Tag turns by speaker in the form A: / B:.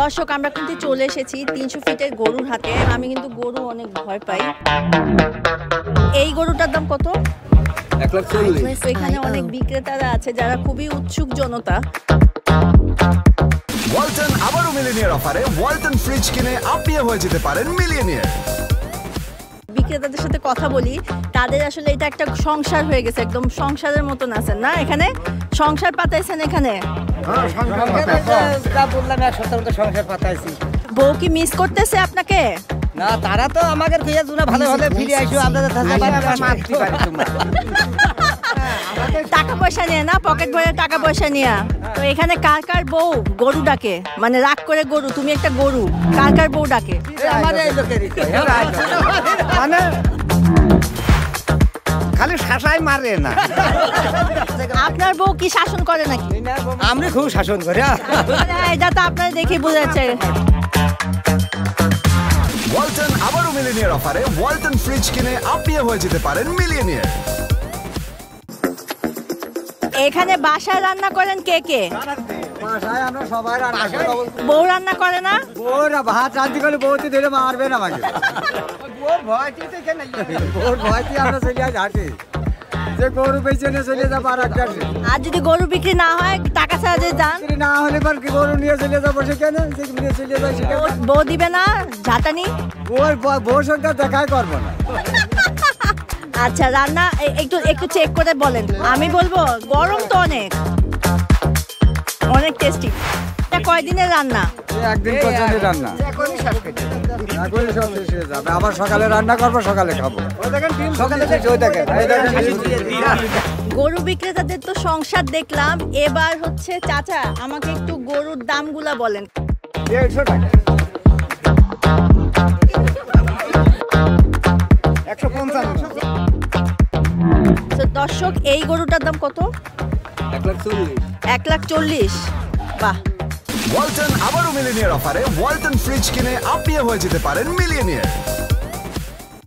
A: দর্শক আমরা কিন্তু চলে এসেছি 300 ফিটের গরুর হাতে। আমি কিন্তু গরু অনেক ভয় পাই। এই গরুটার দাম কত? 1,40,000। এখানে অনেক বিক্রেতারা আছে যারা খুবই উৎসুক জনতা।
B: ওয়ালটন আবারও মিলিয়নিয়ার অফারে ওয়ালটন ফ্রিজ কিনে আপনিও হয়ে যেতে পারেন মিলিয়নিয়ার।
A: বিক্রেতাদের সাথে কথা বলি, তাদের আসলে এটা একটা সংসার হয়ে গেছে, একদম সংসারের মতন আছেন না? এখানে সংসার পাতাইছেন এখানে?
C: সংসার পাতাইছি।
A: বউ কি মিস করতেছে আপনাকে?
C: না, তারা তো আমাদের ভালোভাবে ফিরে আইসো। আপনাদের
A: টাকা পয়সা নিয়ে না, পকেট ভরে টাকা পয়সা নিয়ে। তো এখানে কার কার বউ গরু ডাকে, মানে রাগ করে গরু, তুমি একটা গরু, কার কার বউ ডাকে?
C: মানে খালি শাসাই মারে না।
A: আপনার বউ কি শাসন করে নাকি?
C: আমি খুব শাসন করি।
A: এটা তো আপনার দেখে বোঝাচ্ছে।
B: ওয়ালটন আবারও মিলিয়নিয়ার অফারে ওয়ালটন ফ্রিজ কিনে আপনিও হয়ে যেতে পারেন মিলিয়নিয়ার।
A: এখানে বাসায় রান্না করেন কে কে?
C: আমরা সবাই রান্না করি।
A: বউ রান্না করে না?
C: বউরা ভাত রান্না করে বউতে ধরে মারবে না আমাকে। বউর ভয়তে আমরা চলে যাই হাটে, যে গরু পেছনে চলে যাবো।
A: আর যদি গরু বিক্রি না হয়, টাকা ছাড়া যদি যান,
C: না হলে পর গরু নিয়ে চলে যাবো সেখানে, নিয়ে চলে যাই সেখানে।
A: বউ দিবে না ঝাঁটানি?
C: বউর সঙ্গে দেখাই করবো না।
A: আচ্ছা, রান্না একটু চেক করে বলেন। আমি বলবো গরম তো অনেক টেস্টি। এটা কয়দিনের রান্না?
C: একদিন পর্যন্ত রান্না, এখনই সব শেষ হয়ে যাবে। আবার সকালে রান্না করবো, সকালে খাবো।
A: গরু বিক্রেতাদের তো সংসার দেখলাম, এবার হচ্ছে চাচা আমাকে একটু গরুর দামগুলা বলেন।
C: 150 টাকা, 150।
A: দর্শক, এই গরুটার দাম কত? 1,40,000। বাহ।
B: ওয়ালটন আবারও মিলিয়নিয়ার অফারে ওয়ালটন ফ্রিজ কিনে আপনিও হয়ে যেতে পারেন মিলিয়নিয়ার।